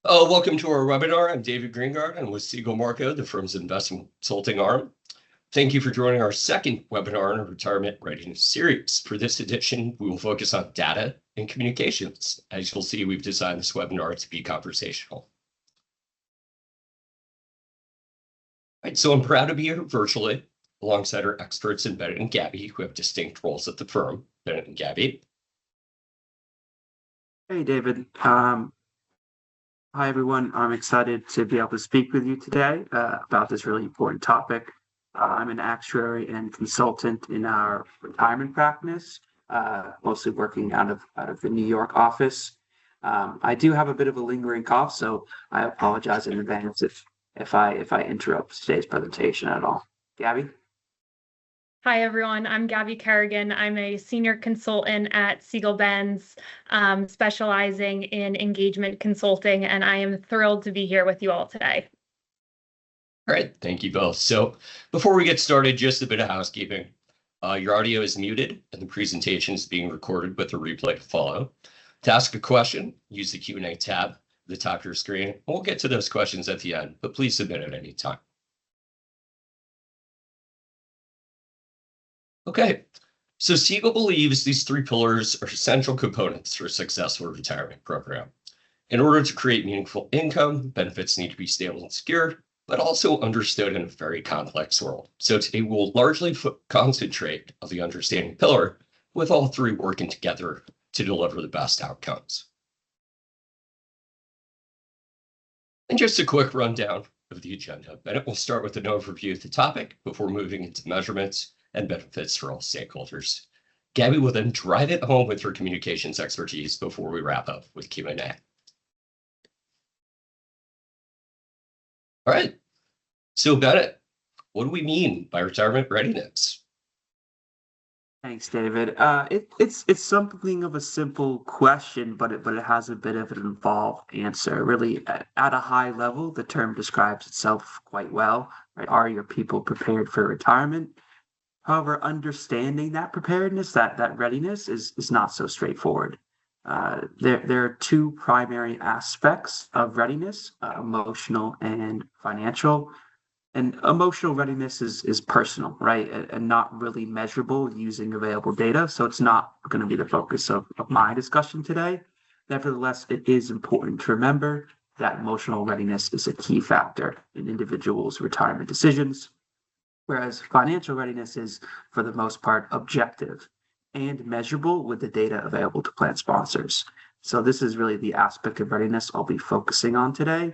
Welcome to our webinar. I'm David Greengard. I'm with Siegel Marco, the firm's investment consulting arm. Thank you for joining our second webinar in our retirement readiness series. For this edition, we will focus on data and communications. As you'll see, we've designed this webinar to be conversational. All right, so I'm proud to be here virtually alongside our experts in Bennett and Gabby, who have distinct roles at the firm. Bennett and Gabby. Hey, David. Hi, everyone. I'm excited to be able to speak with you today about this really important topic. I'm an actuary and consultant in our retirement practice, mostly working out of the New York office. I do have a bit of a lingering cough, so I apologize in advance if I interrupt today's presentation at all. Gabby? Hi, everyone. I'm Gabby Kerrigan. I'm a senior consultant at Siegel Benz, specializing in engagement consulting, and I am thrilled to be here with you all today. All right, thank you both. So before we get started, just a bit of housekeeping. Your audio is muted and the presentation is being recorded with a replay to follow. To ask a question, use the Q&A tab at the top of your screen. We'll get to those questions at the end, but please submit at any time. Okay, so Siegel believes these three pillars are essential components for a successful retirement program. In order to create meaningful income, benefits need to be stable and secure, but also understood in a very complex world. So today we'll largely concentrate on the understanding pillar, with all three working together to deliver the best outcomes. And just a quick rundown of the agenda. Bennett will start with an overview of the topic before moving into measurements and benefits for all stakeholders. Gabby will then drive it home with her communications expertise before we wrap up with Q&A. All right, so Bennett, what do we mean by retirement readiness? Thanks, David. It's something of a simple question, but it has a bit of an involved answer. Really, at a high level, the term describes itself quite well. Right? Are your people prepared for retirement? However, understanding that preparedness, that readiness is not so straightforward. There are two primary aspects of readiness, emotional and financial. And emotional readiness is personal, right? And not really measurable using available data. So it's not going to be the focus of my discussion today. Nevertheless, it is important to remember that emotional readiness is a key factor in individuals' retirement decisions, whereas financial readiness is, for the most part, objective and measurable with the data available to plan sponsors. So this is really the aspect of readiness I'll be focusing on today.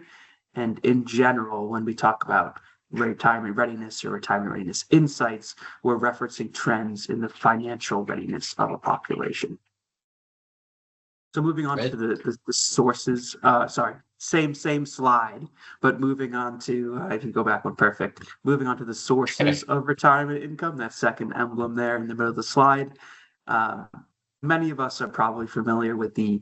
And in general, when we talk about retirement readiness or retirement readiness insights, we're referencing trends in the financial readiness of a population. So moving on to the sources, same slide, but moving on to, if you go back one, perfect. Moving on to the sources of retirement income, that second emblem there in the middle of the slide. Many of us are probably familiar with the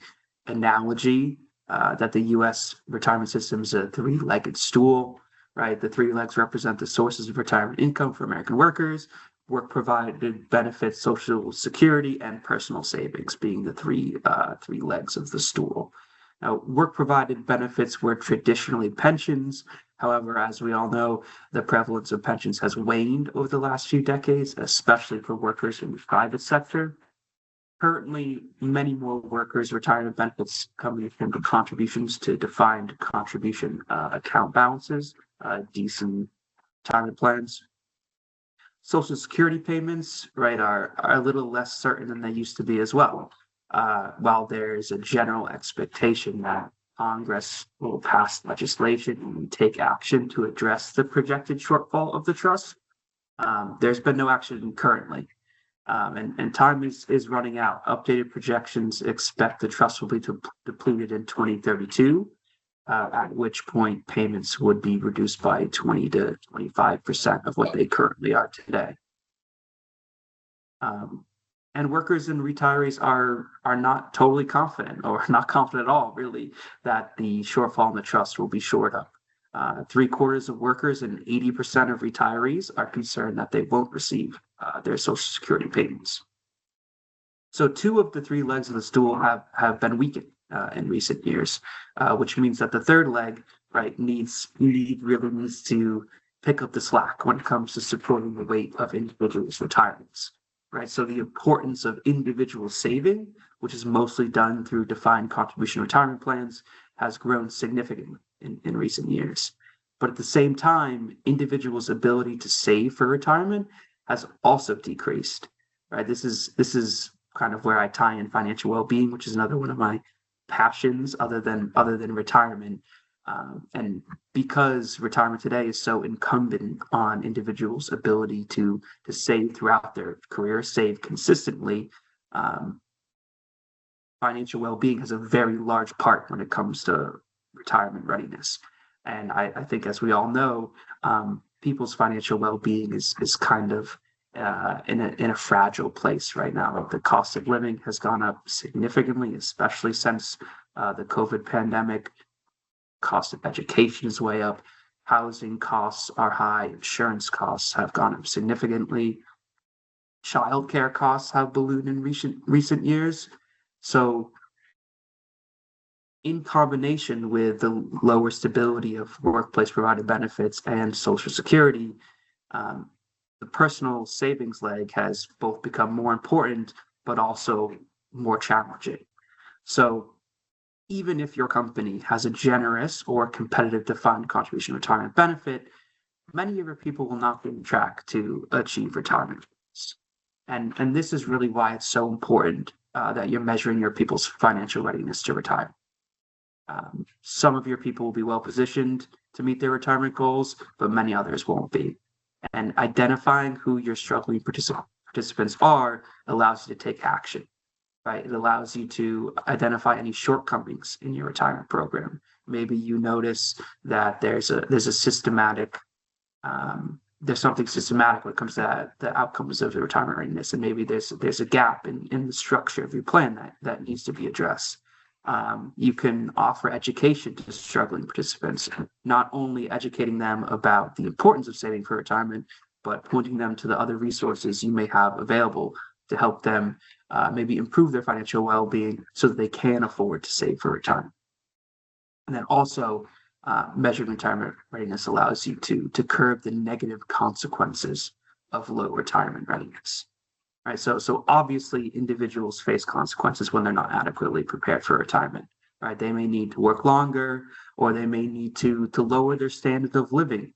analogy that the U.S. retirement system is a three-legged stool, right? The three legs represent the sources of retirement income for American workers: work-provided benefits, Social Security, and personal savings being the three legs of the stool. Now, work-provided benefits were traditionally pensions. However, as we all know, the prevalence of pensions has waned over the last few decades, especially for workers in the private sector. Currently, many more workers' retirement benefits coming from the contributions to defined contribution account balances, decent retirement plans. Social Security payments, right, are a little less certain than they used to be as well. While there's a general expectation that Congress will pass legislation and take action to address the projected shortfall of the trust, there's been no action currently. And time is running out. Updated projections expect the trust will be depleted in 2032, at which point payments would be reduced by 20 to 25% of what they currently are today. And workers and retirees are not totally confident, or not confident at all, really, that the shortfall in the trust will be shored up. 3/4 of workers and 80% of retirees are concerned that they won't receive their Social Security payments. So two of the three legs of the stool have been weakened, in recent years, which means that the third leg, right, really needs to pick up the slack when it comes to supporting the weight of individuals' retirements, right? So the importance of individual saving, which is mostly done through defined contribution retirement plans, has grown significantly in recent years. But at the same time, individuals' ability to save for retirement has also decreased, right? This is kind of where I tie in financial well-being, which is another one of my passions other than retirement. And because retirement today is so incumbent on individuals' ability to save throughout their career, save consistently, financial well-being has a very large part when it comes to retirement readiness. And I think, as we all know, people's financial well-being is kind of in a fragile place right now. The cost of living has gone up significantly, especially since the COVID pandemic. Cost of education is way up. Housing costs are high. Insurance costs have gone up significantly. Childcare costs have ballooned in recent years. So, in combination with the lower stability of workplace provided benefits and Social Security, the personal savings leg has both become more important, but also more challenging. So, even if your company has a generous or competitive defined contribution retirement benefit, many of your people will not be on track to achieve retirement goals. And this is really why it's so important that you're measuring your people's financial readiness to retire. Some of your people will be well positioned to meet their retirement goals, but many others won't be. And identifying who your struggling participants are allows you to take action, right? It allows you to identify any shortcomings in your retirement program. Maybe you notice that there's something systematic when it comes to the outcomes of the retirement readiness, and maybe there's a gap in the structure of your plan that needs to be addressed. You can offer education to struggling participants, not only educating them about the importance of saving for retirement, but pointing them to the other resources you may have available to help them maybe improve their financial well-being so that they can afford to save for retirement. And then also, measured retirement readiness allows you to curb the negative consequences of low retirement readiness. Right. So obviously individuals face consequences when they're not adequately prepared for retirement. Right. They may need to work longer, or they may need to lower their standard of living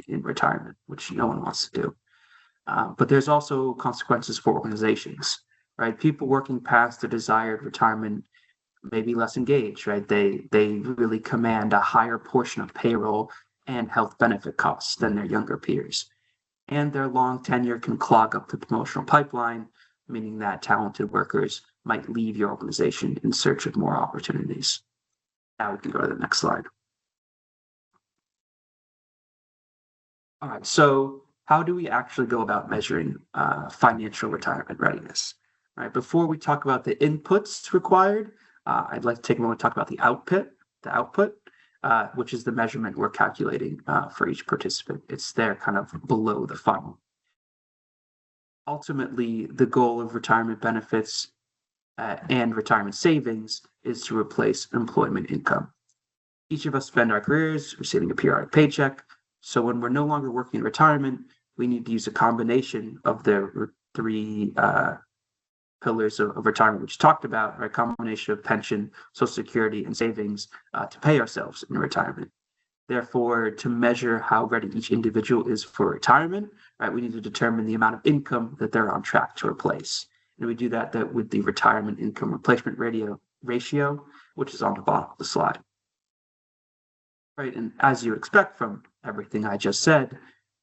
in retirement, which no one wants to do. But there's also consequences for organizations. Right. People working past their desired retirement may be less engaged. Right. They really command a higher portion of payroll and health benefit costs than their younger peers. And their long tenure can clog up the promotional pipeline, meaning that talented workers might leave your organization in search of more opportunities. Now we can go to the next slide. All right, so how do we actually go about measuring financial retirement readiness? All right, before we talk about the inputs required, I'd like to take a moment to talk about the output, which is the measurement we're calculating for each participant. It's there kind of below the funnel. Ultimately, the goal of retirement benefits and retirement savings is to replace employment income. Each of us spend our careers receiving a periodic paycheck. So when we're no longer working in retirement, we need to use a combination of the three pillars of retirement, which talked about, right? Combination of pension, Social Security, and savings to pay ourselves in retirement. Therefore, to measure how ready each individual is for retirement, right, we need to determine the amount of income that they're on track to replace. And we do that with the retirement income replacement ratio, which is on the bottom of the slide. Right, and as you would expect from everything I just said,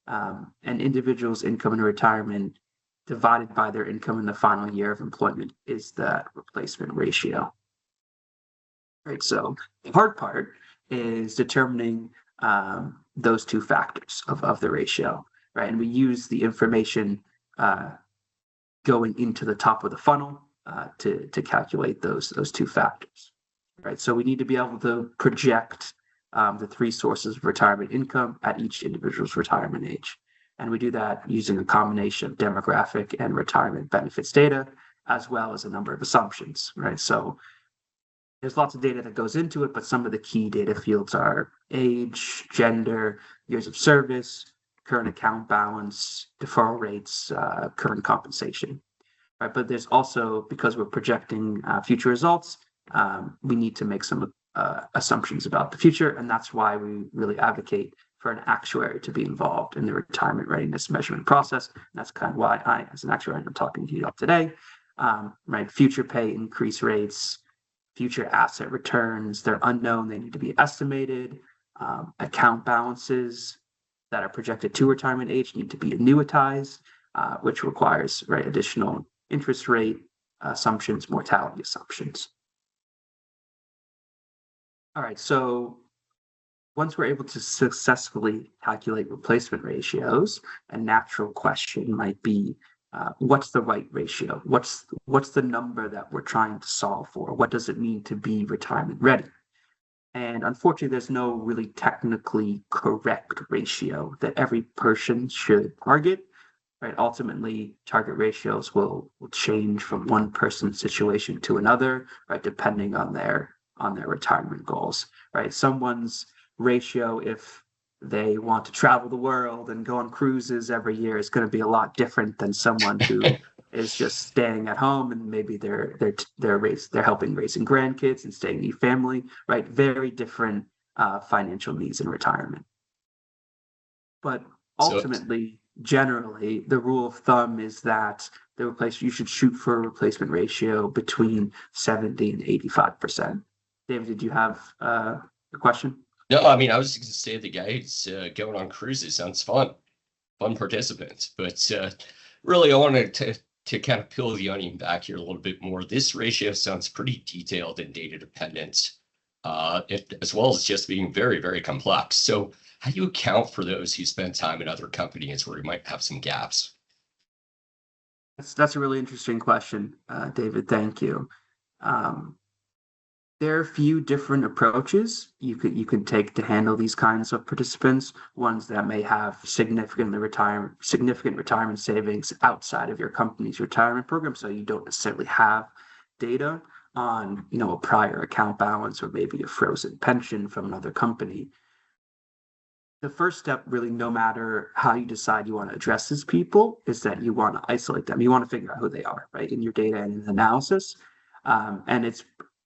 an individual's income in retirement divided by their income in the final year of employment is that replacement ratio. Right, so the hard part is determining those two factors of the ratio, right? And we use the information going into the top of the funnel to calculate those two factors, right? So we need to be able to project the three sources of retirement income at each individual's retirement age. And we do that using a combination of demographic and retirement benefits data, as well as a number of assumptions, right? So There's lots of data that goes into it, but some of the key data fields are age, gender, years of service, current account balance, deferral rates, current compensation. Right, but there's also, because we're projecting future results, we need to make some assumptions about the future, and that's why we really advocate for an actuary to be involved in the retirement readiness measurement process. And that's kind of why I, as an actuary, am talking to you all today. Right, future pay increase rates, future asset returns, they're unknown, they need to be estimated. Account balances that are projected to retirement age need to be annuitized, which requires, right, additional interest rate assumptions, mortality assumptions. All right, so once we're able to successfully calculate replacement ratios, a natural question might be, what's the right ratio? What's the number that we're trying to solve for? What does it mean to be retirement ready? And unfortunately, there's no really technically correct ratio that every person should target. Right, ultimately, target ratios will change from one person's situation to another, right, depending on their retirement goals. Right, someone's ratio, if they want to travel the world and go on cruises every year, is going to be a lot different than someone who is just staying at home and maybe they're helping raising grandkids and staying in family. Right, very different financial needs in retirement. But ultimately, generally, the rule of thumb is that you should shoot for a replacement ratio between 70 and 85%. David, did you have a question? No, I mean, I was just going to say the guys going on cruises sounds fun participants, but really, I wanted to kind of peel the onion back here a little bit more. This ratio sounds pretty detailed and data dependent, as well as just being very, very complex. So how do you account for those who spend time in other companies where you might have some gaps? That's a really interesting question, David. Thank you. There are a few different approaches you can take to handle these kinds of participants. Ones that may have significant retirement savings outside of your company's retirement program, so you don't necessarily have data on, a prior account balance or maybe a frozen pension from another company. The first step, really, no matter how you decide you want to address these people, is that you want to isolate them. You want to figure out who they are, right, in your data and in analysis. And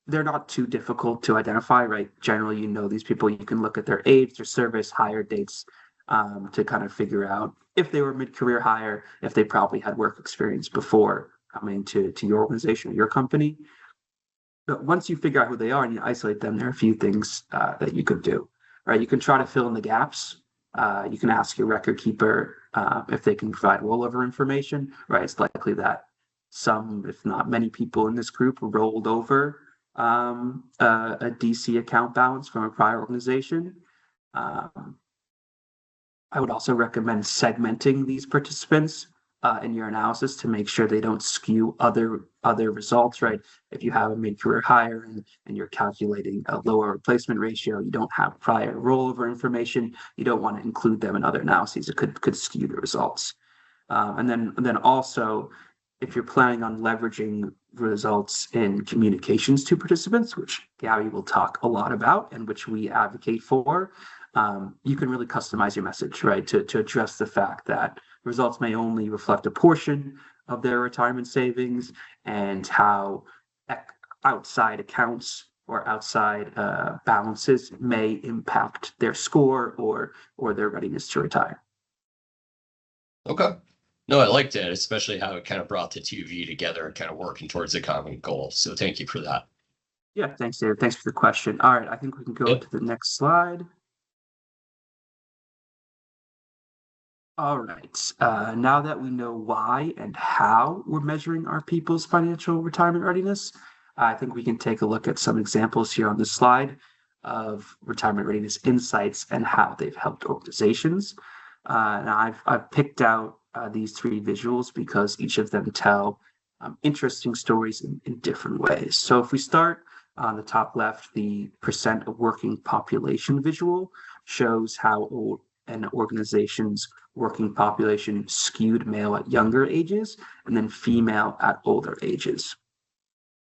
they're not too difficult to identify, right? Generally, these people. You can look at their age, their service, hire dates, to kind of figure out if they were mid-career hire, if they probably had work experience before coming to your organization or your company. But once you figure out who they are and you isolate them, there are a few things that you could do. Right, you can try to fill in the gaps. You can ask your record keeper if they can provide rollover information. Right, it's likely that some, if not many, people in this group rolled over a DC account balance from a prior organization. I would also recommend segmenting these participants in your analysis to make sure they don't skew other results, right? If you have a mid-career hire and you're calculating a lower replacement ratio, you don't have prior rollover information, you don't want to include them in other analyses. It could skew the results. And then also, if you're planning on leveraging results in communications to participants, which Gabby will talk a lot about and which we advocate for, you can really customize your message, right, to address the fact that results may only reflect a portion of their retirement savings and how outside accounts or outside balances may impact their score or their readiness to retire. Okay. No, I liked it, especially how it kind of brought the two of you together and kind of working towards a common goal. So thank you for that. Yeah, thanks, David. Thanks for the question. All right, I think we can go to the next slide. All right, now that we know why and how we're measuring our people's financial retirement readiness, I think we can take a look at some examples here on this slide of retirement readiness insights and how they've helped organizations. And I've picked out these three visuals because each of them tell interesting stories in different ways. So if we start on the top left, the percent of working population visual shows how an organization's working population skewed male at younger ages and then female at older ages.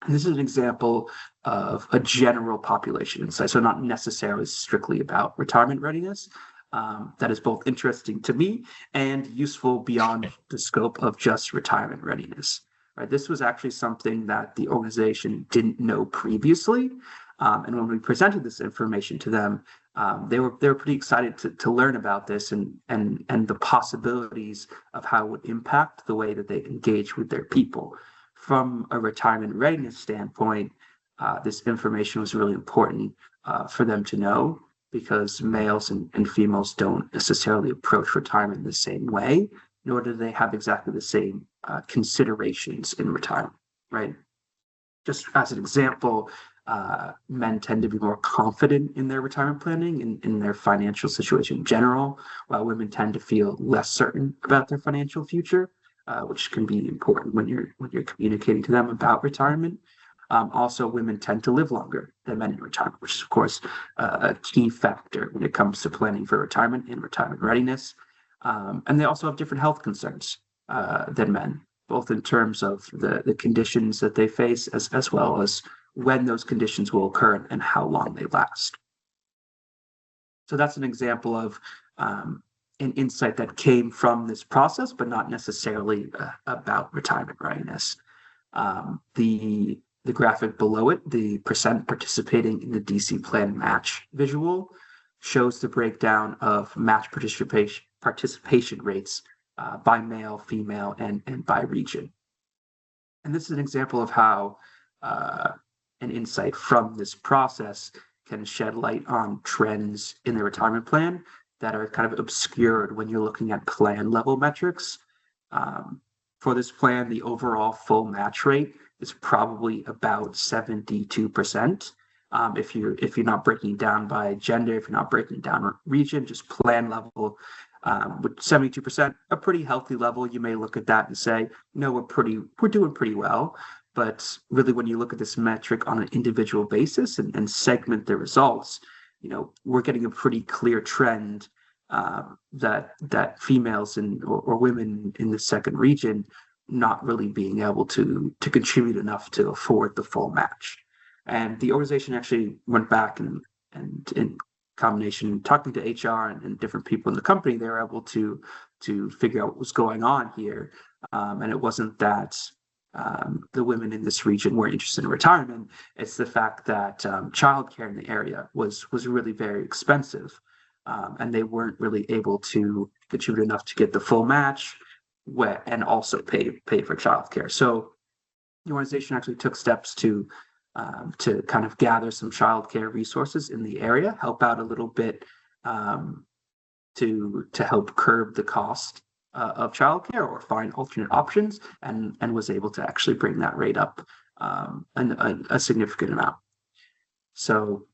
And this is an example of a general population insight, so not necessarily strictly about retirement readiness. That is both interesting to me and useful beyond the scope of just retirement readiness. Right? This was actually something that the organization didn't know previously, and when we presented this information to them, they were pretty excited to learn about this and the possibilities of how it would impact the way that they engage with their people. From a retirement readiness standpoint, this information was really important for them to know, because males and females don't necessarily approach retirement the same way, nor do they have exactly the same considerations in retirement, right? Just as an example, men tend to be more confident in their retirement planning and in their financial situation in general, while women tend to feel less certain about their financial future, which can be important when you're communicating to them about retirement. Also, women tend to live longer than men in retirement, which is, of course, a key factor when it comes to planning for retirement and retirement readiness. And they also have different health concerns than men, both in terms of the conditions that they face, as well as when those conditions will occur and how long they last. So that's an example of an insight that came from this process, but not necessarily about retirement readiness. The graphic below it, the percent participating in the DC plan match visual, shows the breakdown of match participation rates by male, female, and by region. And this is an example of how an insight from this process can shed light on trends in the retirement plan that are kind of obscured when you're looking at plan level metrics. For this plan, the overall full match rate is probably about 72%. If you're not breaking down by gender, if you're not breaking down region, just plan level, with 72%, a pretty healthy level. You may look at that and say, no, we're doing pretty well. But really, when you look at this metric on an individual basis and segment the results, we're getting a pretty clear trend that females or women in the second region not really being able to contribute enough to afford the full match. And the organization actually went back and in combination talking to HR and different people in the company, they were able to figure out what was going on here. And it wasn't that the women in this region weren't interested in retirement. It's the fact that childcare in the area was really very expensive. And they weren't really able to contribute enough to get the full match and also pay for childcare. So the organization actually took steps to kind of gather some childcare resources in the area, help out a little bit to help curb the cost of childcare or find alternate options, and was able to actually bring that rate up a significant amount. So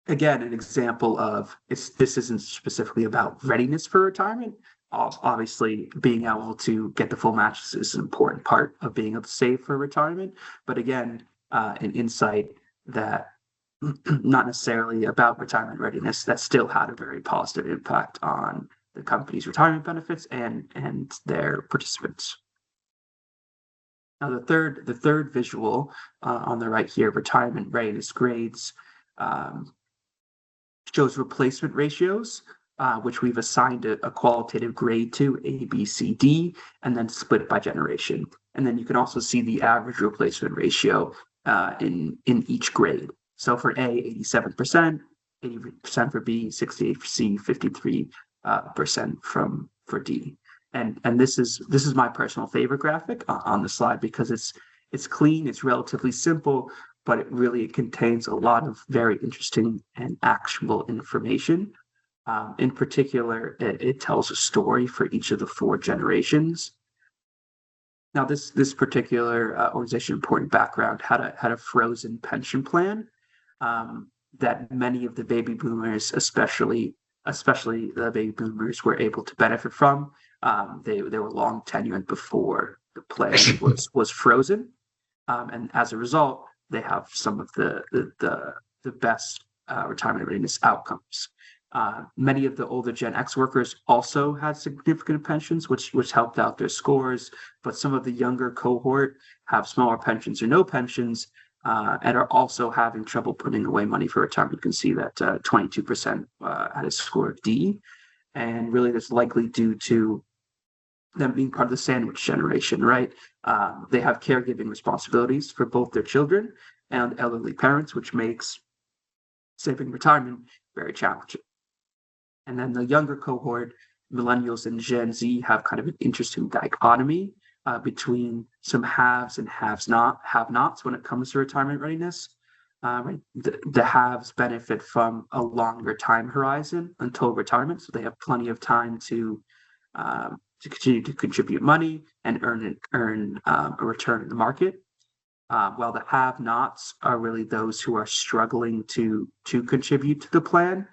again, an example of this isn't specifically about readiness for retirement. Obviously, being able to get the full match is an important part of being able to save for retirement. But again, an insight that not necessarily about retirement readiness, that still had a very positive impact on the company's retirement benefits and their participants. Now, the third visual on the right here, retirement readiness grades, shows replacement ratios, which we've assigned a qualitative grade to, A, B, C, D, and then split by generation. And then you can also see the average replacement ratio in each grade. So for A, 87%, 80% for B, 68% for C, 53% for D. And this is my personal favorite graphic on the slide, because it's clean, it's relatively simple, but it really contains a lot of very interesting and actionable information. In particular, it tells a story for each of the 4 generations. Now, this particular organization important background had a frozen pension plan that many of the baby boomers, especially the baby boomers, were able to benefit from. They were long tenured before the plan was frozen, and as a result, they have some of the best retirement readiness outcomes. Many of the older Gen X workers also had significant pensions, which helped out their scores, but some of the younger cohort have smaller pensions or no pensions, and are also having trouble putting away money for retirement. You can see that 22% had a score of D, and really that's likely due to them being part of the sandwich generation, right? They have caregiving responsibilities for both their children and elderly parents, which makes saving retirement very challenging. And then the younger cohort, millennials and Gen Z, have kind of an interesting dichotomy between some haves and have-nots when it comes to retirement readiness. The haves benefit from a longer time horizon until retirement, so they have plenty of time to continue to contribute money and earn a return in the market. While the have-nots are really those who are struggling to contribute to the plan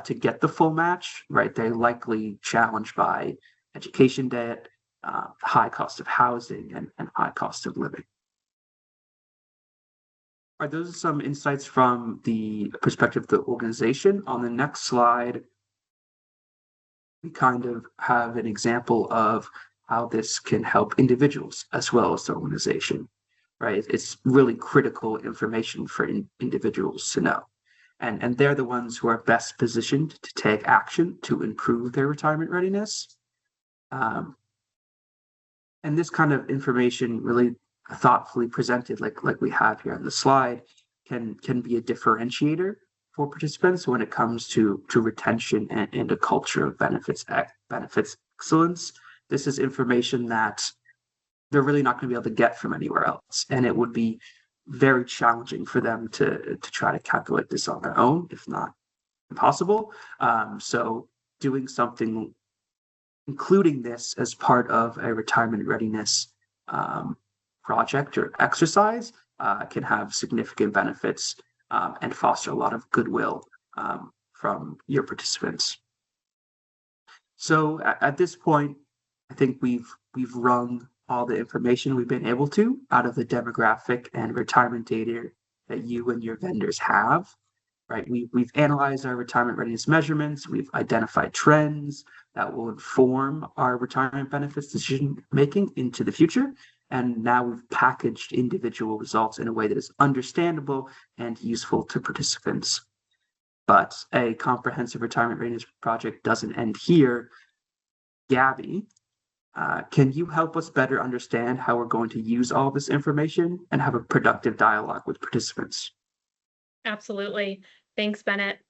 to get the full match, right? They're likely challenged by education debt, high cost of housing, and high cost of living. All right, those are some insights from the perspective of the organization. On the next slide, we kind of have an example of how this can help individuals as well as the organization, right? It's really critical information for individuals to know. And they're the ones who are best positioned to take action to improve their retirement readiness. And this kind of information, really thoughtfully presented, like we have here on the slide, can be a differentiator for participants when it comes to retention and a culture of benefits excellence. This is information that they're really not going to be able to get from anywhere else, and it would be very challenging for them to try to calculate this on their own, if not impossible. So doing something, including this as part of a retirement readiness project or exercise, can have significant benefits and foster a lot of goodwill from your participants. So at this point, I think we've wrung all the information we've been able to out of the demographic and retirement data that you and your vendors have, right? We've analyzed our retirement readiness measurements. We've identified trends that will inform our retirement benefits decision making into the future. And now we've packaged individual results in a way that is understandable and useful to participants. But a comprehensive retirement readiness project doesn't end here. Gabby, can you help us better understand how we're going to use all this information and have a productive dialogue with participants? Absolutely. Thanks, Bennett.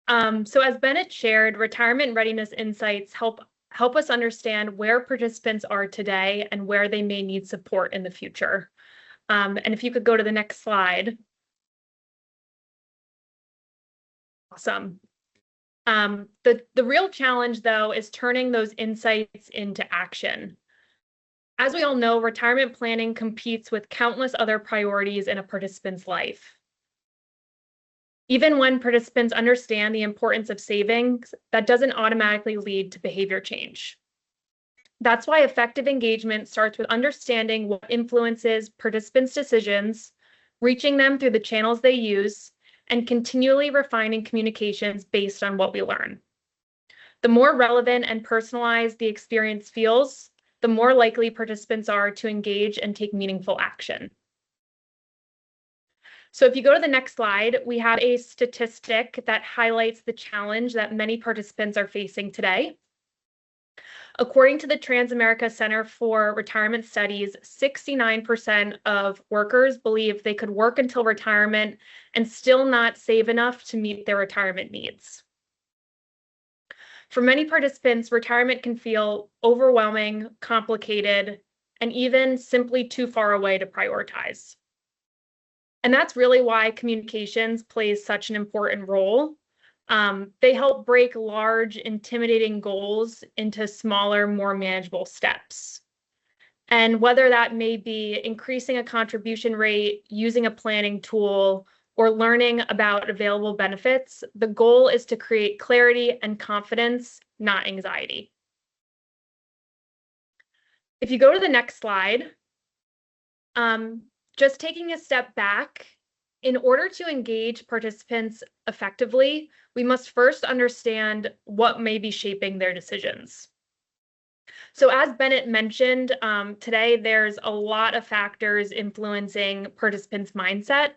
So as Bennett shared, retirement readiness insights help us understand where participants are today and where they may need support in the future. And if you could go to the next slide. Awesome. The real challenge, though, is turning those insights into action. As we all know, retirement planning competes with countless other priorities in a participant's life. Even when participants understand the importance of savings, that doesn't automatically lead to behavior change. That's why effective engagement starts with understanding what influences participants' decisions, reaching them through the channels they use, and continually refining communications based on what we learn. The more relevant and personalized the experience feels, the more likely participants are to engage and take meaningful action. So if you go to the next slide, we have a statistic that highlights the challenge that many participants are facing today. According to the Transamerica Center for Retirement Studies, 69% of workers believe they could work until retirement and still not save enough to meet their retirement needs. For many participants, retirement can feel overwhelming, complicated, and even simply too far away to prioritize. And that's really why communications plays such an important role. They help break large, intimidating goals into smaller, more manageable steps. And whether that may be increasing a contribution rate, using a planning tool, or learning about available benefits, the goal is to create clarity and confidence, not anxiety. If you go to the next slide, just taking a step back In order to engage participants effectively, we must first understand what may be shaping their decisions. So as Bennett mentioned, today there's a lot of factors influencing participants' mindset.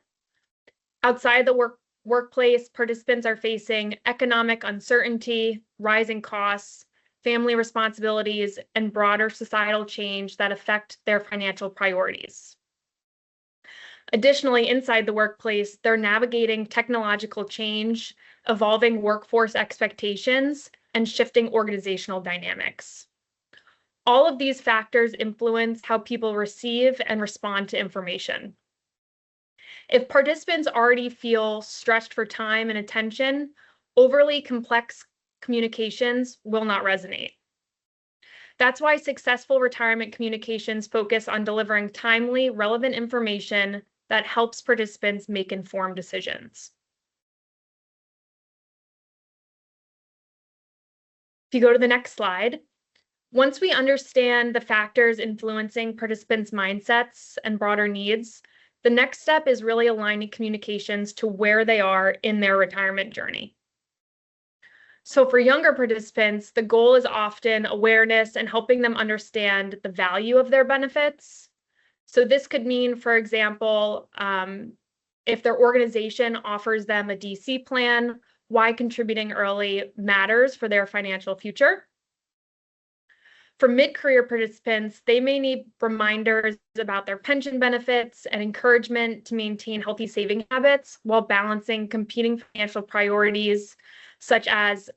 Outside the workplace, participants are facing economic uncertainty, rising costs, family responsibilities, and broader societal change that affect their financial priorities. Additionally, inside the workplace, they're navigating technological change, evolving workforce expectations, and shifting organizational dynamics. All of these factors influence how people receive and respond to information. If participants already feel stretched for time and attention, overly complex communications will not resonate. That's why successful retirement communications focus on delivering timely, relevant information that helps participants make informed decisions. If you go to the next slide, once we understand the factors influencing participants' mindsets and broader needs, the next step is really aligning communications to where they are in their retirement journey. So for younger participants, the goal is often awareness and helping them understand the value of their benefits. So this could mean, for example, if their organization offers them a DC plan, why contributing early matters for their financial future. For mid-career participants, they may need reminders about their pension benefits and encouragement to maintain healthy saving habits while balancing competing financial priorities, such as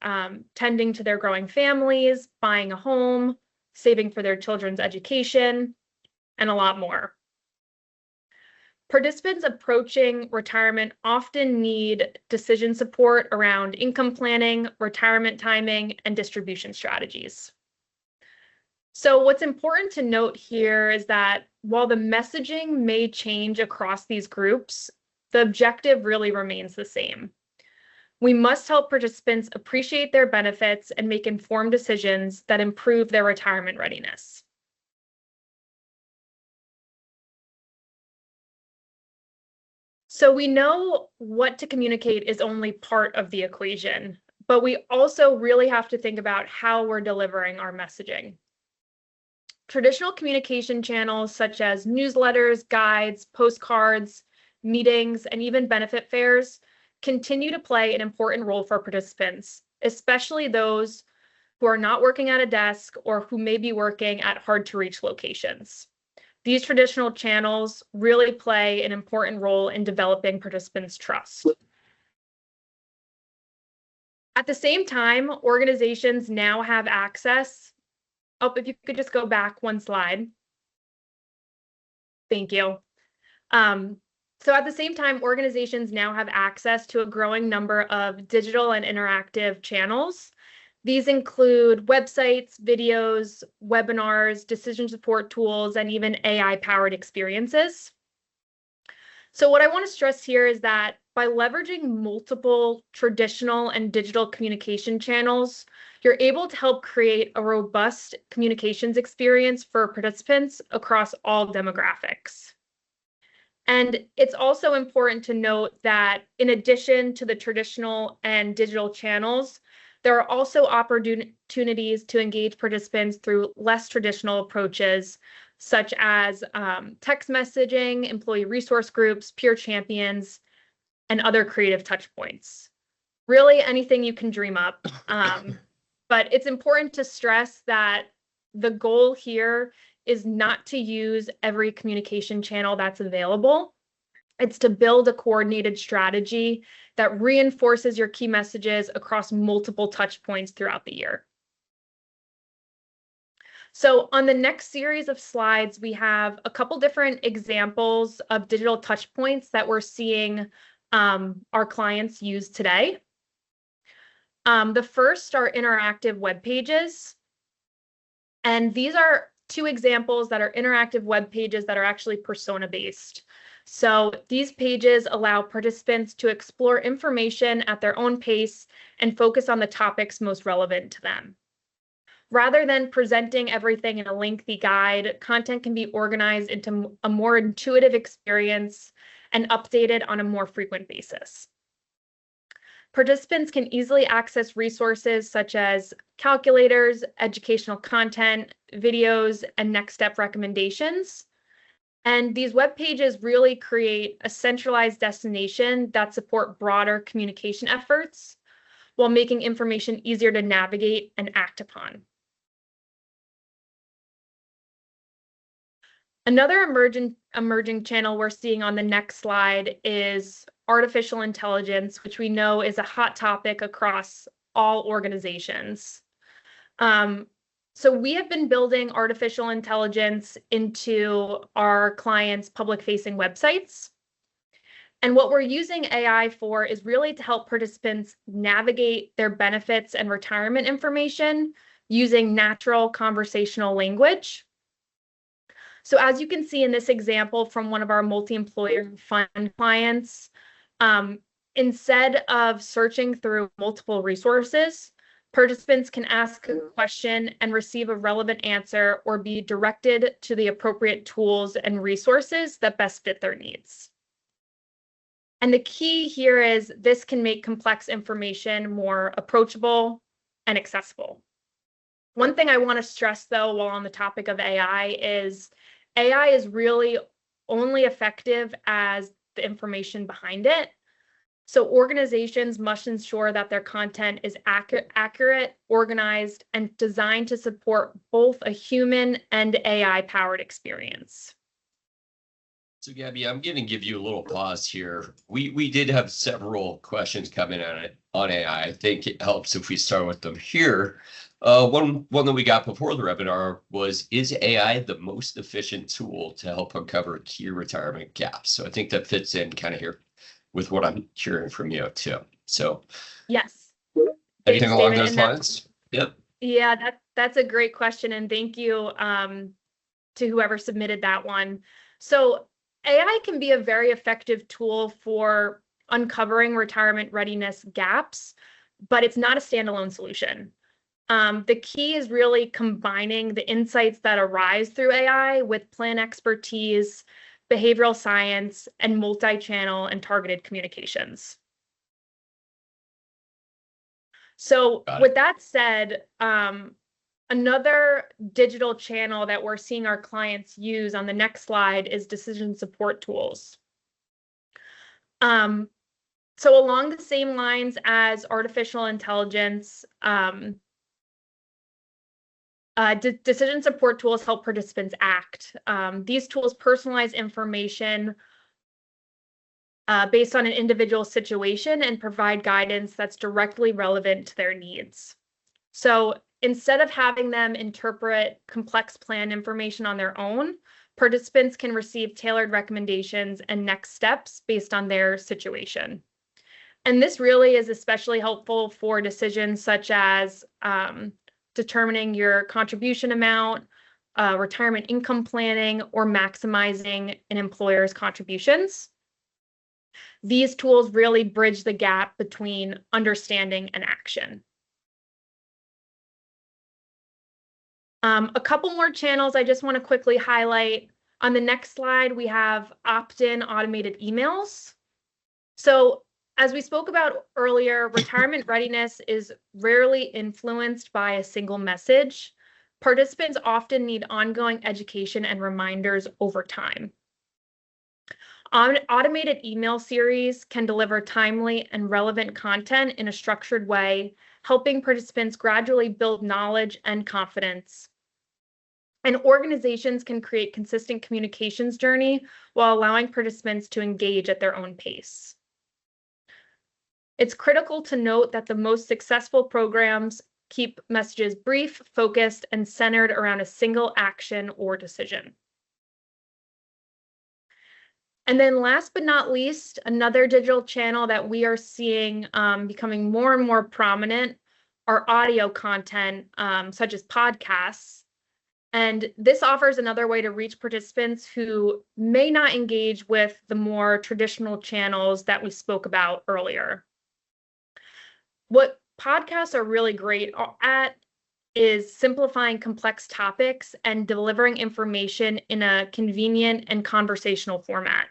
tending to their growing families, buying a home, saving for their children's education, and a lot more. Participants approaching retirement often need decision support around income planning, retirement timing, and distribution strategies. So what's important to note here is that while the messaging may change across these groups, the objective really remains the same. We must help participants appreciate their benefits and make informed decisions that improve their retirement readiness. So we know what to communicate is only part of the equation, but we also really have to think about how we're delivering our messaging. Traditional communication channels such as newsletters, guides, postcards, meetings, and even benefit fairs continue to play an important role for participants, especially those who are not working at a desk or who may be working at hard-to-reach locations. These traditional channels really play an important role in developing participants' trust. At the same time, organizations now have access. Oh, if you could just go back one slide. Thank you. So at the same time, organizations now have access to a growing number of digital and interactive channels. These include websites, videos, webinars, decision support tools, and even AI-powered experiences. So what I want to stress here is that by leveraging multiple traditional and digital communication channels, you're able to help create a robust communications experience for participants across all demographics. And it's also important to note that in addition to the traditional and digital channels, there are also opportunities to engage participants through less traditional approaches, such as text messaging, employee resource groups, peer champions, and other creative touch points. Really anything you can dream up. But it's important to stress that the goal here is not to use every communication channel that's available. It's to build a coordinated strategy that reinforces your key messages across multiple touch points throughout the year. So on the next series of slides, we have a couple different examples of digital touch points that we're seeing our clients use today. The first are interactive web pages. And these are two examples that are interactive web pages that are actually persona-based. So these pages allow participants to explore information at their own pace and focus on the topics most relevant to them. Rather than presenting everything in a lengthy guide, content can be organized into a more intuitive experience and updated on a more frequent basis. Participants can easily access resources such as calculators, educational content, videos, and next step recommendations. And these web pages really create a centralized destination that support broader communication efforts while making information easier to navigate and act upon. Another emerging channel we're seeing on the next slide is artificial intelligence, which we know is a hot topic across all organizations. So we have been building artificial intelligence into our clients' public-facing websites. And what we're using AI for is really to help participants navigate their benefits and retirement information using natural conversational language. So as you can see in this example from one of our multi-employer fund clients, instead of searching through multiple resources, participants can ask a question and receive a relevant answer or be directed to the appropriate tools and resources that best fit their needs. And the key here is this can make complex information more approachable and accessible. One thing I want to stress, though, while on the topic of AI is really only effective as the information behind it. So organizations must ensure that their content is accurate, organized, and designed to support both a human and AI-powered experience. So Gabby, I'm going to give you a little pause here. We did have several questions coming on AI. I think it helps if we start with them here. One that we got before the webinar was, is AI the most efficient tool to help uncover key retirement gaps? So I think that fits in kind of here with what I'm hearing from you too. So yes, anything thanks, along David, those lines? Yep. Yeah, that's a great question, and thank you to whoever submitted that one. So AI can be a very effective tool for uncovering retirement readiness gaps, but it's not a standalone solution. The key is really combining the insights that arise through AI with plan expertise, behavioral science, and multi-channel and targeted communications. So with that said, another digital channel that we're seeing our clients use on the next slide is decision support tools. So along the same lines as artificial intelligence, decision support tools help participants act. These tools personalize information based on an individual situation and provide guidance that's directly relevant to their needs. So instead of having them interpret complex plan information on their own, participants can receive tailored recommendations and next steps based on their situation. And this really is especially helpful for decisions such as determining your contribution amount, retirement income planning, or maximizing an employer's contributions. These tools really bridge the gap between understanding and action. A couple more channels I just want to quickly highlight. On the next slide, we have opt-in automated emails. So as we spoke about earlier, retirement readiness is rarely influenced by a single message. Participants often need ongoing education and reminders over time. Automated email series can deliver timely and relevant content in a structured way, helping participants gradually build knowledge and confidence. And organizations can create consistent communications journey while allowing participants to engage at their own pace. It's critical to note that the most successful programs keep messages brief, focused, and centered around a single action or decision. And then last but not least, another digital channel that we are seeing becoming more and more prominent are audio content, such as podcasts. And this offers another way to reach participants who may not engage with the more traditional channels that we spoke about earlier. What podcasts are really great at is simplifying complex topics and delivering information in a convenient and conversational format.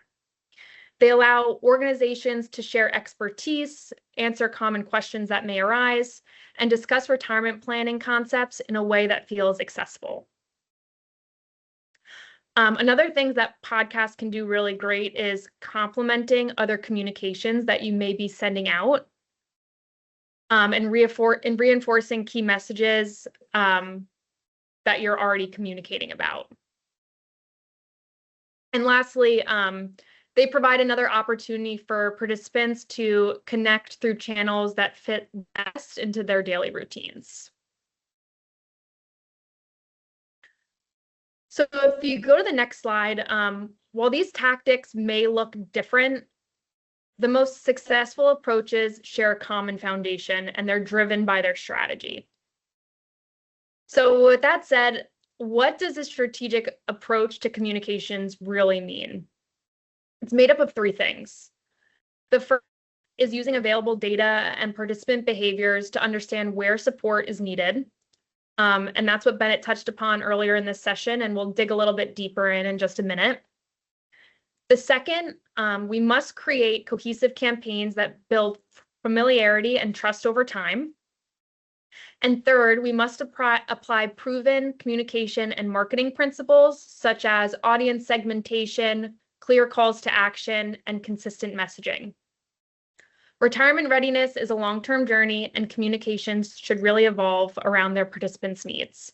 They allow organizations to share expertise, answer common questions that may arise, and discuss retirement planning concepts in a way that feels accessible. Another thing that podcasts can do really great is complementing other communications that you may be sending out, and reinforcing key messages that you're already communicating about. And lastly, they provide another opportunity for participants to connect through channels that fit best into their daily routines. So if you go to the next slide, while these tactics may look different, the most successful approaches share a common foundation and they're driven by their strategy. So with that said, what does a strategic approach to communications really mean? It's made up of three things. The first is using available data and participant behaviors to understand where support is needed. And that's what Bennett touched upon earlier in this session, and we'll dig a little bit deeper in just a minute. The second, we must create cohesive campaigns that build familiarity and trust over time. And third, we must apply proven communication and marketing principles such as audience segmentation, clear calls to action, and consistent messaging. Retirement readiness is a long-term journey, and communications should really evolve around their participants' needs.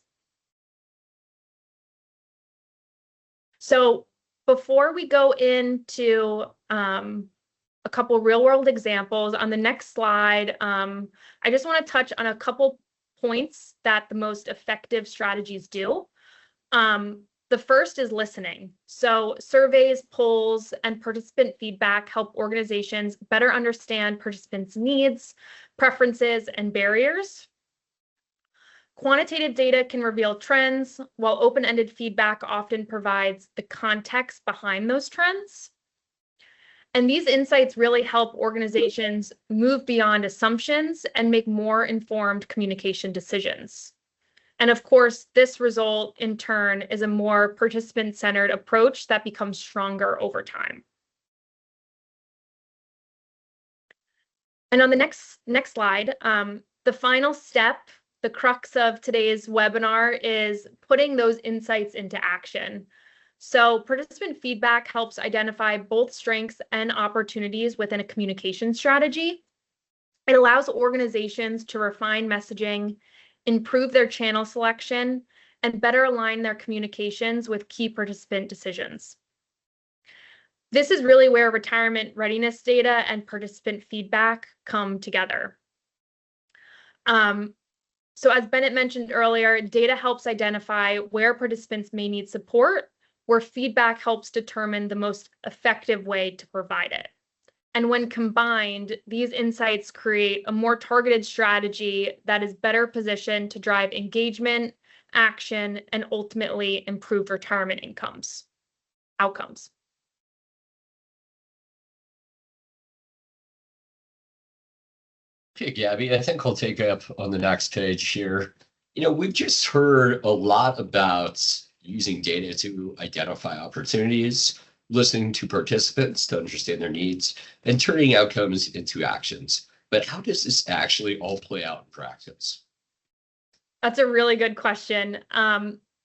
So before we go into a couple real-world examples, on the next slide, I just want to touch on a couple points that the most effective strategies do. The first is listening. So surveys, polls, and participant feedback help organizations better understand participants' needs, preferences, and barriers. Quantitative data can reveal trends, while open-ended feedback often provides the context behind those trends. And these insights really help organizations move beyond assumptions and make more informed communication decisions. And of course, this result in turn is a more participant-centered approach that becomes stronger over time. And on the next slide, the final step, the crux of today's webinar, is putting those insights into action. So participant feedback helps identify both strengths and opportunities within a communication strategy. It allows organizations to refine messaging, improve their channel selection, and better align their communications with key participant decisions. This is really where retirement readiness data and participant feedback come together. So as Bennett mentioned earlier, data helps identify where participants may need support, where feedback helps determine the most effective way to provide it. And when combined, these insights create a more targeted strategy that is better positioned to drive engagement, action, and ultimately improve retirement outcomes. Okay, Gabby, I think I'll take up on the next page here. We've just heard a lot about using data to identify opportunities, listening to participants to understand their needs, and turning outcomes into actions. But how does this actually all play out in practice? That's a really good question.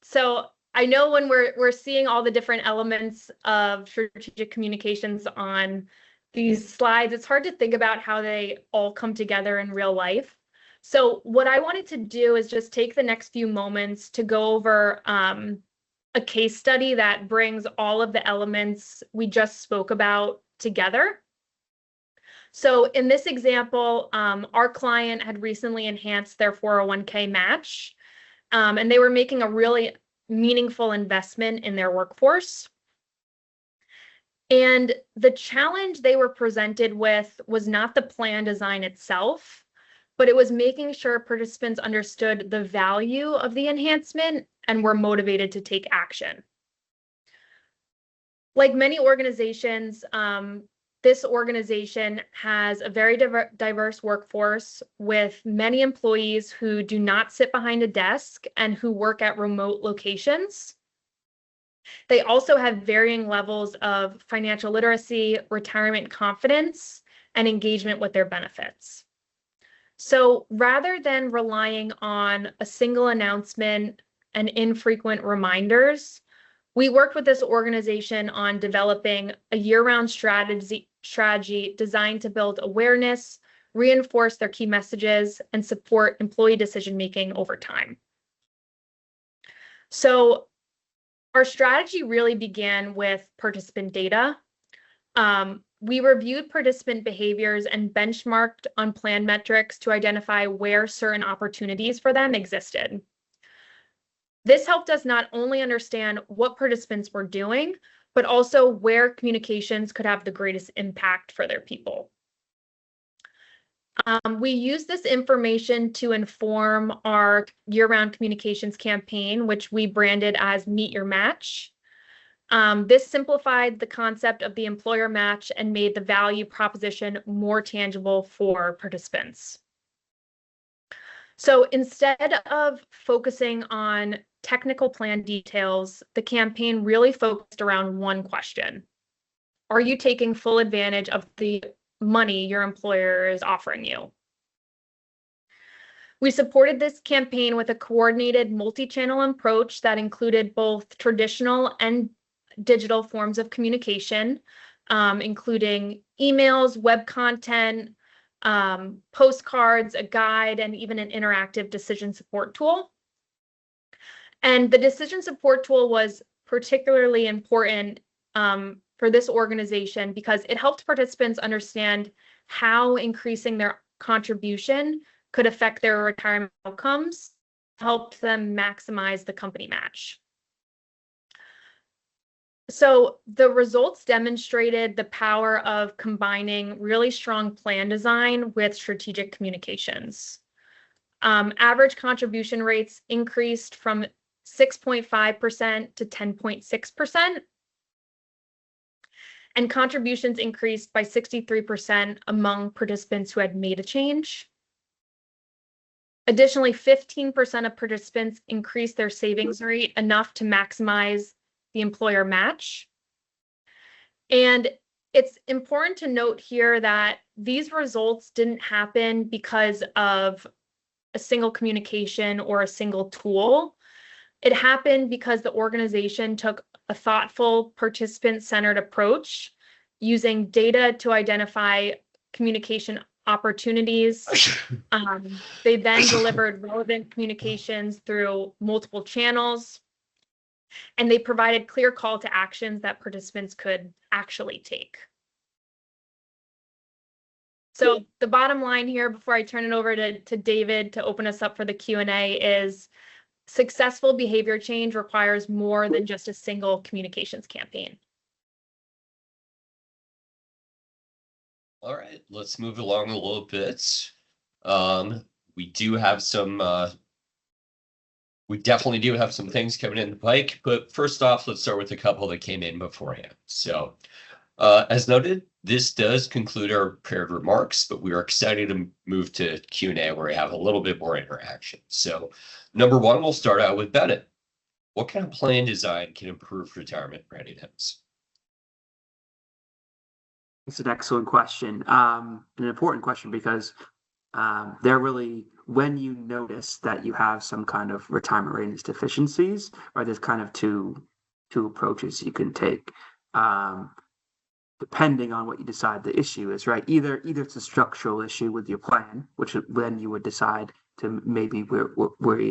So I know when we're seeing all the different elements of strategic communications on these slides, it's hard to think about how they all come together in real life. So what I wanted to do is just take the next few moments to go over a case study that brings all of the elements we just spoke about together. So in this example, our client had recently enhanced their 401k match, and they were making a really meaningful investment in their workforce. And the challenge they were presented with was not the plan design itself, but it was making sure participants understood the value of the enhancement and were motivated to take action. Like many organizations, this organization has a very diverse workforce with many employees who do not sit behind a desk and who work at remote locations. They also have varying levels of financial literacy, retirement confidence, and engagement with their benefits. So rather than relying on a single announcement and infrequent reminders, we worked with this organization on developing a year-round strategy designed to build awareness, reinforce their key messages, and support employee decision-making over time. So our strategy really began with participant data. We reviewed participant behaviors and benchmarked on plan metrics to identify where certain opportunities for them existed. This helped us not only understand what participants were doing, but also where communications could have the greatest impact for their people. We used this information to inform our year-round communications campaign, which we branded as Meet Your Match. This simplified the concept of the employer match and made the value proposition more tangible for participants. So instead of focusing on technical plan details, the campaign really focused around one question. Are you taking full advantage of the money your employer is offering you? We supported this campaign with a coordinated multi-channel approach that included both traditional and digital forms of communication, including emails, web content, postcards, a guide, and even an interactive decision support tool. And the decision support tool was particularly important for this organization because it helped participants understand how increasing their contribution could affect their retirement outcomes, helped them maximize the company match. So the results demonstrated the power of combining really strong plan design with strategic communications. Average contribution rates increased from 6.5% to 10.6%. And contributions increased by 63% among participants who had made a change. Additionally, 15% of participants increased their savings rate enough to maximize the employer match. And it's important to note here that these results didn't happen because of a single communication or a single tool. It happened because the organization took a thoughtful, participant-centered approach using data to identify communication opportunities. They then delivered relevant communications through multiple channels, and they provided clear call to actions that participants could actually take. So the bottom line here, before I turn it over to David to open us up for the Q&A, is successful behavior change requires more than just a single communications campaign. All right, let's move along a little bit. We do have some, we definitely do have some things coming in the pike, but first off, let's start with a couple that came in beforehand. So as noted, this does conclude our prepared remarks, but we are excited to move to Q&A where we have a little bit more interaction. So number one, we'll start out with Bennett. What kind of plan design can improve retirement readiness? It's an excellent question, an important question because they're really, when you notice that you have some kind of retirement readiness deficiencies, or there's kind of two approaches you can take, depending on what you decide the issue is, right? Either it's a structural issue with your plan, which then you would decide to maybe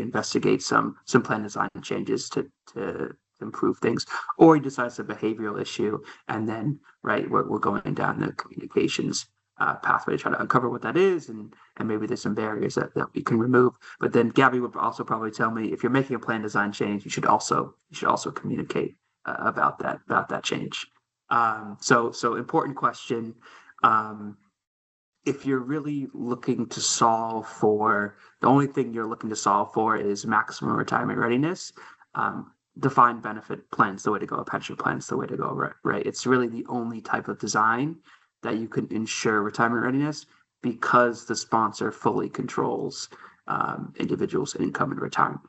investigate some plan design changes to improve things, or you decide it's a behavioral issue, and then we're going down the communications pathway to try to uncover what that is, and maybe there's some barriers that we can remove. But then Gabby would also probably tell me, if you're making a plan design change, you should also communicate about that change. So important question. If you're really looking to solve for, the only thing you're looking to solve for is maximum retirement readiness, defined benefit plan's the way to go. A pension plan's the way to go, right? It's really the only type of design that you can ensure retirement readiness, because the sponsor fully controls individuals' income and retirement.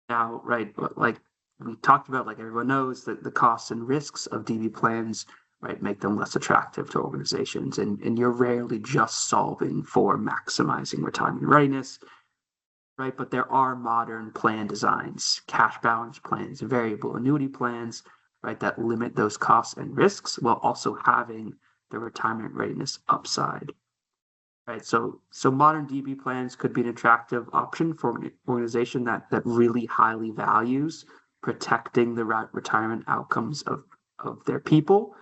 Now, right, like we talked about, like everyone knows, that the costs and risks of DB plans, right, make them less attractive to organizations. And you're rarely just solving for maximizing retirement readiness, right? But there are modern plan designs, cash balance plans, variable annuity plans, right, that limit those costs and risks while also having the retirement readiness upside. Right, so modern DB plans could be an attractive option for an organization that really highly values protecting the retirement outcomes of their people.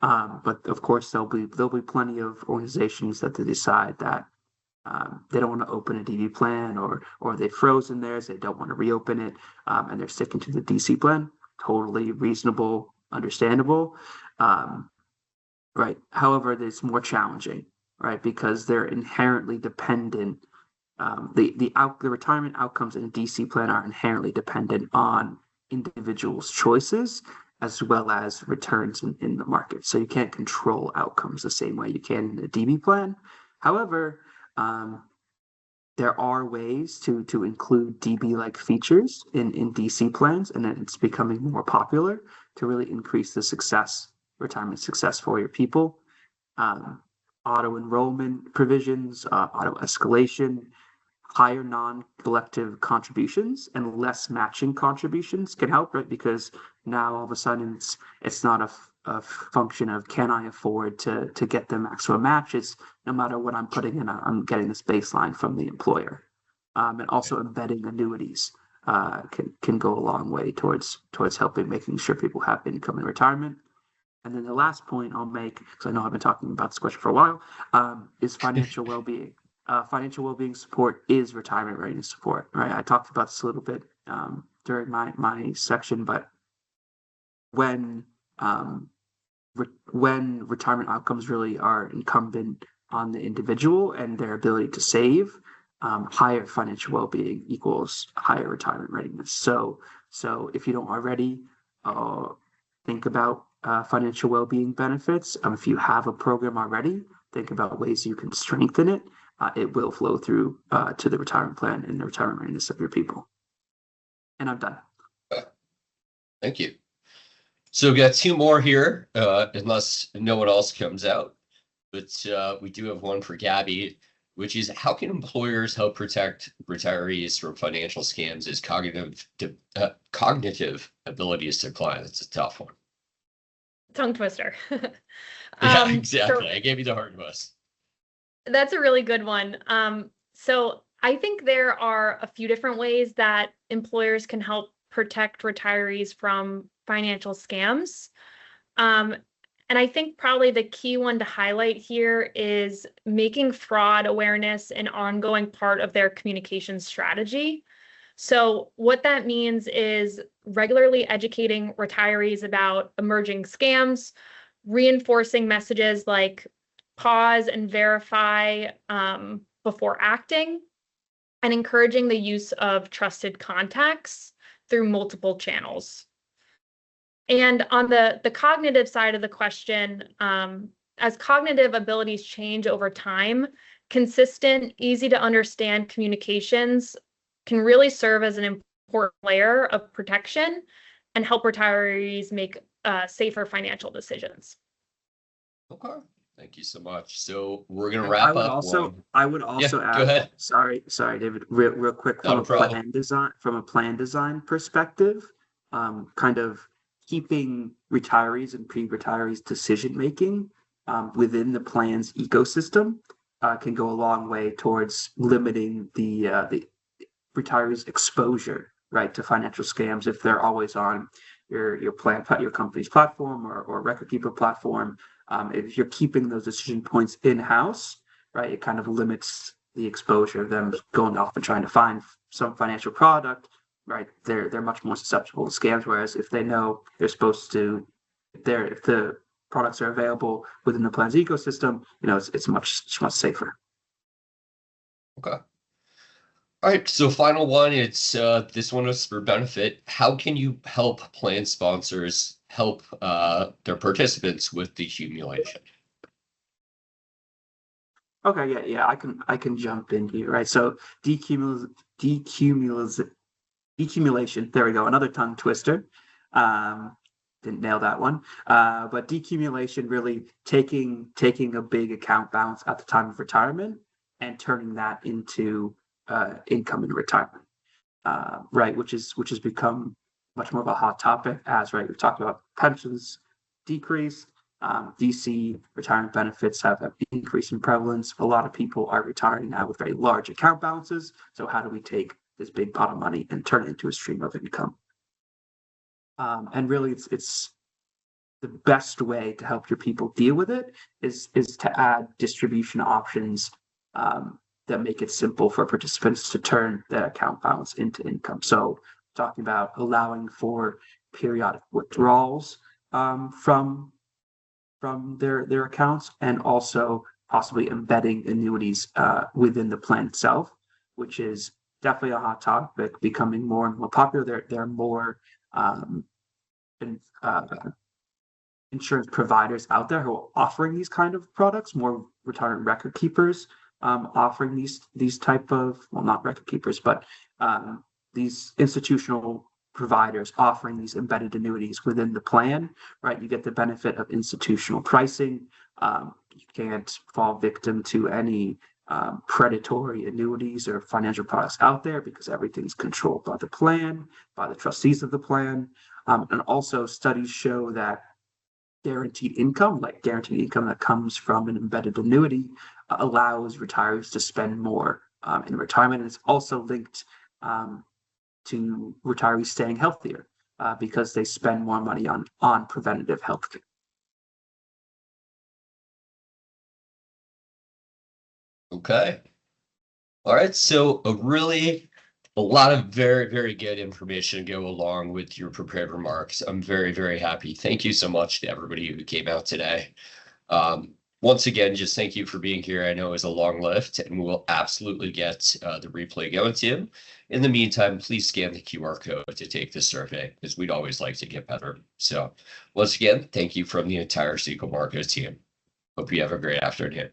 But of course, there'll be plenty of organizations that they decide that they don't want to open a DB plan, or they've frozen theirs, they don't want to reopen it, and they're sticking to the DC plan. Totally reasonable, understandable. Right. However, it's more challenging, right? Because they're inherently dependent. The retirement outcomes in a DC plan are inherently dependent on individuals' choices as well as returns in the market. So you can't control outcomes the same way you can in a DB plan. However, there are ways to include DB-like features in DC plans, and it's becoming more popular to really increase the retirement success for your people. Auto enrollment provisions, auto escalation, higher non-collective contributions, and less matching contributions can help, right? Because now all of a sudden it's not a function of can I afford to get the maximum match. It's no matter what I'm putting in, I'm getting this baseline from the employer. And also embedding annuities can go a long way towards helping making sure people have income in retirement. And then the last point I'll make, because I know I've been talking about this question for a while, is financial well-being. Financial well-being support is retirement readiness support, right? I talked about this a little bit during my section, but when retirement outcomes really are incumbent on the individual and their ability to save, higher financial well-being equals higher retirement readiness. So if you don't already think about financial well-being benefits, if you have a program already, think about ways you can strengthen it. It will flow through to the retirement plan and the retirement readiness of your people. And I'm done. Thank you. So we got two more here, unless no one else comes out. But we do have one for Gabby, which is how can employers help protect retirees from financial scams as cognitive abilities decline? It's a tough one. Tongue twister. Yeah, exactly. I gave you the hard ones. That's a really good one. So I think there are a few different ways that employers can help protect retirees from financial scams. And I think probably the key one to highlight here is making fraud awareness an ongoing part of their communication strategy. So what that means is regularly educating retirees about emerging scams, reinforcing messages like pause and verify before acting, and encouraging the use of trusted contacts through multiple channels. And on the cognitive side of the question, as cognitive abilities change over time, consistent, easy to understand communications can really serve as an important layer of protection and help retirees make safer financial decisions. Okay. Thank you so much. So we're going to wrap up. I would also add, go ahead. Sorry, David, real quick, from a plan design perspective, kind of keeping retirees and pre-retirees decision making within the plan's ecosystem can go a long way towards limiting the retirees' exposure, right, to financial scams if they're always on your company's platform or record keeper platform. If you're keeping those decision points in-house, right, it kind of limits the exposure of them going off and trying to find some financial product, right? They're much more susceptible to scams. Whereas if they know they're supposed to, if the products are available within the plan's ecosystem, it's much safer. Okay. All right. So final one. It's this one is for benefit. How can you help plan sponsors help their participants with decumulation? Okay, yeah, I can jump in here, right? So decumulation decumulation. There we go. Another tongue twister. Didn't nail that one. But decumulation, really taking a big account balance at the time of retirement and turning that into income in retirement. Right, which has become much more of a hot topic as, right, we've talked about pensions decrease, DC retirement benefits have increased in prevalence. A lot of people are retiring now with very large account balances. So how do we take this big pot of money and turn it into a stream of income? And really, it's the best way to help your people deal with it is to add distribution options that make it simple for participants to turn their account balance into income. So talking about allowing for periodic withdrawals from their accounts, and also possibly embedding annuities within the plan itself, which is definitely a hot topic, becoming more and more popular. There are more insurance providers out there who are offering these kind of products, more retirement record keepers offering these type of, well, not record keepers, but these institutional providers offering these embedded annuities within the plan, right? You get the benefit of institutional pricing. You can't fall victim to any predatory annuities or financial products out there because everything's controlled by the plan, by the trustees of the plan. And also studies show that guaranteed income that comes from an embedded annuity allows retirees to spend more in retirement. And it's also linked to retirees staying healthier because they spend more money on preventative health care. Okay. All right. So a lot of very, very good information to go along with your prepared remarks. I'm very, very happy. Thank you so much to everybody who came out today. Once again, just thank you for being here. I know it was a long lift, and we'll absolutely get the replay going to you. In the meantime, please scan the QR code to take the survey, because we'd always like to get better. So once again, thank you from the entire Sequel Marco team. Hope you have a great afternoon.